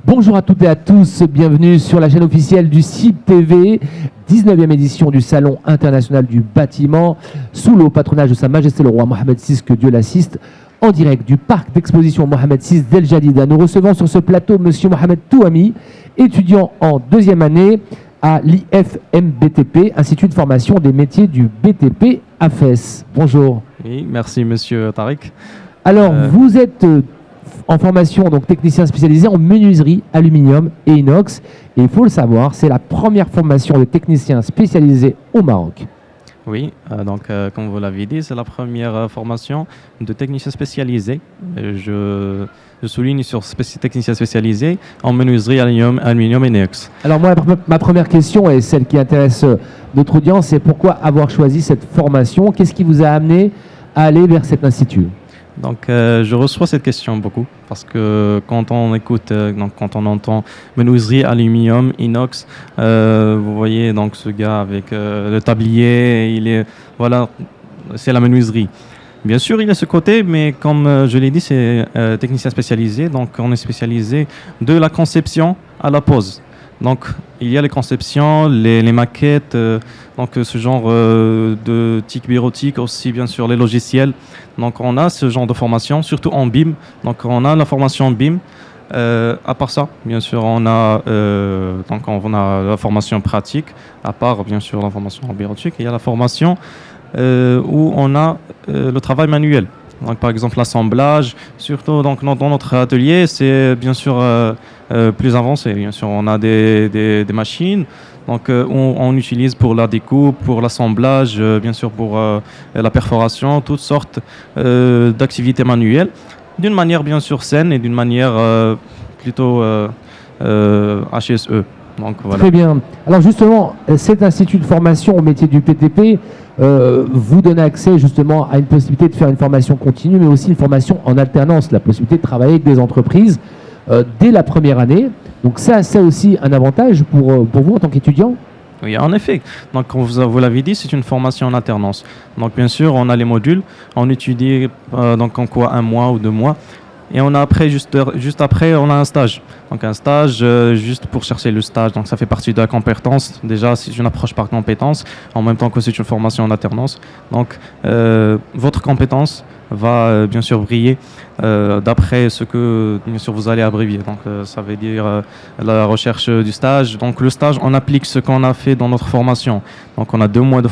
Bonjour à toutes et à tous, bienvenue sur la chaîne officielle du CIB TV, 19e édition du Salon international du bâtiment, sous le patronage de Sa Majesté le Roi Mohamed VI, que Dieu l'assiste, en direct du parc d'exposition Mohamed VI d'El Jadida. Nous recevons sur ce plateau Monsieur Mohamed Touami, étudiant en deuxième année à l'IFMBTP, Institut de formation des métiers du BTP à Fès. Bonjour. Oui, merci Monsieur Tariq. Alors, vous êtes en formation, donc technicien spécialisé en menuiserie, aluminium et inox. Et il faut le savoir, c'est la première formation de technicien spécialisé au Maroc. Oui, comme vous l'avez dit, c'est la première formation de technicien spécialisé. Je souligne sur technicien spécialisé en menuiserie, aluminium et inox. Alors moi, ma première question, et celle qui intéresse notre audience, c'est pourquoi avoir choisi cette formation? Qu'est-ce qui vous a amené à aller vers cet institut? Donc, je reçois cette question beaucoup parce que quand on écoute, quand on entend menuiserie, aluminium, inox, vous voyez donc ce gars avec le tablier, voilà, c'est la menuiserie. Bien sûr, il y a ce côté, mais comme je l'ai dit, c'est technicien spécialisé, donc on est spécialisé de la conception à la pose. Donc, il y a les conceptions, les maquettes, donc ce genre de TIC bureautique, aussi bien sûr les logiciels. Donc, on a ce genre de formation, surtout en BIM. Donc, on a la formation BIM. À part ça, bien sûr, on a la formation pratique. À part, bien sûr, la formation en bureautique, il y a la formation où on a le travail manuel. Donc, par exemple, l'assemblage, surtout donc, dans notre atelier, c'est bien sûr plus avancé. Bien sûr, on a des machines donc, on utilise pour la découpe, pour l'assemblage, bien sûr pour la perforation, toutes sortes d'activités manuelles, d'une manière bien sûr saine et d'une manière plutôt HSE. Donc, voilà. Très bien. Alors justement, cet institut de formation au métier du BTP vous donne accès justement à une possibilité de faire une formation continue, mais aussi une formation en alternance, la possibilité de travailler avec des entreprises dès la première année. Donc ça, c'est aussi un avantage pour vous en tant qu'étudiant? Oui, en effet. Donc, comme vous l'avez dit, c'est une formation en alternance. Donc, bien sûr, on a les modules, on étudie donc en quoi 1 mois ou 2 mois. Et on a après, juste après, on a un stage. Donc un stage juste pour chercher le stage. Donc ça fait partie de la compétence. Déjà, c'est une approche par compétence, en même temps que c'est une formation en alternance. Donc votre compétence va bien sûr briller d'après ce que bien sûr vous allez abrévier. Donc ça veut dire la recherche du stage. Donc le stage, on applique ce qu'on a fait dans notre formation. Donc on a 2 mois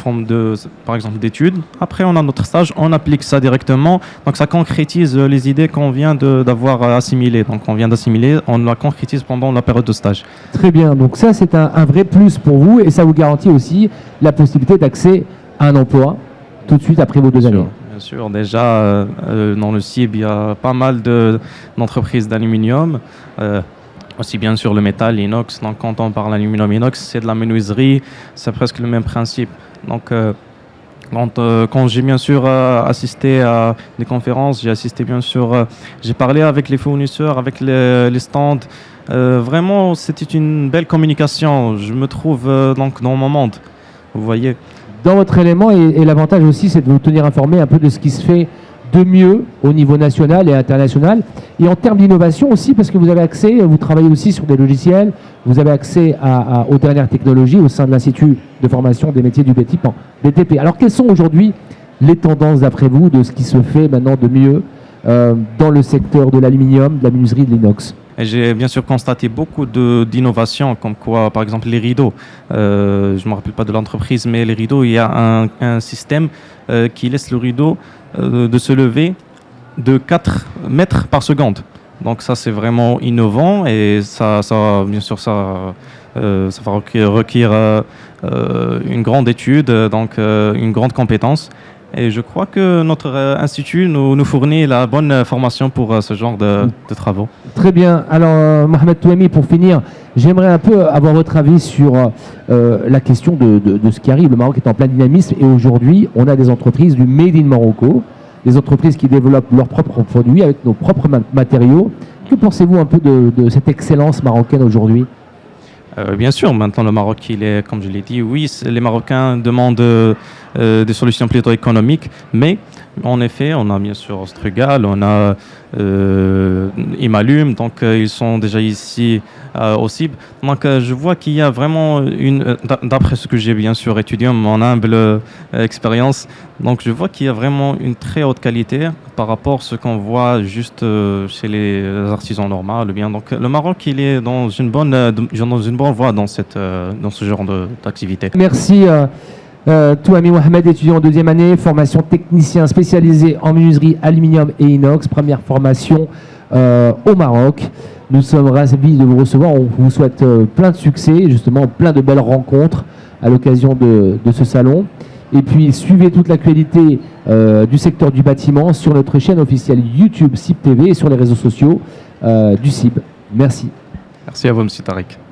par exemple d'études. Après on a notre stage, on applique ça directement. Donc ça concrétise les idées qu'on vient d'avoir assimilées. Donc on vient d'assimiler, on la concrétise pendant la période de stage. Très bien. Donc ça c'est un vrai plus pour vous et ça vous garantit aussi la possibilité d'accès à un emploi tout de suite après vos 2 années. Bien sûr, déjà dans le CIB, il y a pas mal d'entreprises d'aluminium, aussi bien sûr le métal, l'inox. Donc quand on parle d'aluminium inox, c'est de la menuiserie, c'est presque le même principe. Donc quand j'ai bien sûr assisté à des conférences, j'ai parlé avec les fournisseurs, avec les stands. Vraiment, c'était une belle communication. Je me trouve donc dans mon monde, vous voyez. Dans votre élément, et l'avantage aussi, c'est de vous tenir informé un peu de ce qui se fait de mieux au niveau national et international. Et en termes d'innovation aussi, parce que vous avez accès, vous travaillez aussi sur des logiciels, vous avez accès aux dernières technologies au sein de l'Institut de formation des métiers du BTP. Alors, quelles sont aujourd'hui les tendances, d'après vous, de ce qui se fait maintenant de mieux dans le secteur de l'aluminium, de la menuiserie et de l'inox? Et j'ai bien sûr constaté beaucoup d'innovations, comme quoi, par exemple, les rideaux. Je ne me rappelle pas de l'entreprise, mais les rideaux, il y a un système qui laisse le rideau de se lever de 4 mètres par seconde. Donc ça, c'est vraiment innovant et ça bien sûr, ça va requérir une grande étude, donc une grande compétence. Et je crois que notre institut nous fournit la bonne formation pour ce genre de travaux. Très bien. Alors, Mohamed Touami, pour finir, j'aimerais un peu avoir votre avis sur la question de ce qui arrive. Le Maroc est en plein dynamisme et aujourd'hui, on a des entreprises du Made in Morocco, des entreprises qui développent leurs propres produits avec nos propres matériaux. Que pensez-vous un peu de cette excellence marocaine aujourd'hui? Bien sûr, maintenant le Maroc, il est, comme je l'ai dit, oui, les Marocains demandent des solutions plutôt économiques, mais En effet, on a bien sûr Strugal, on a Imalum, donc ils sont déjà ici au CIB. Donc je vois qu'il y a vraiment d'après ce que j'ai bien sûr étudié, mon humble expérience, donc je vois qu'il y a vraiment une très haute qualité par rapport à ce qu'on voit juste chez les artisans normaux. Bien. Donc le Maroc, il est dans une bonne voie dans ce genre d'activité. Merci. Touami Mohamed, étudiant en deuxième année, formation technicien spécialisé en menuiserie aluminium et inox, première formation au Maroc. Nous sommes ravis de vous recevoir, on vous souhaite plein de succès, justement plein de belles rencontres à l'occasion de ce salon. Et puis suivez toute l'actualité du secteur du bâtiment sur notre chaîne officielle YouTube CIB TV et sur les réseaux sociaux du CIB. Merci. Merci à vous, M. Tariq.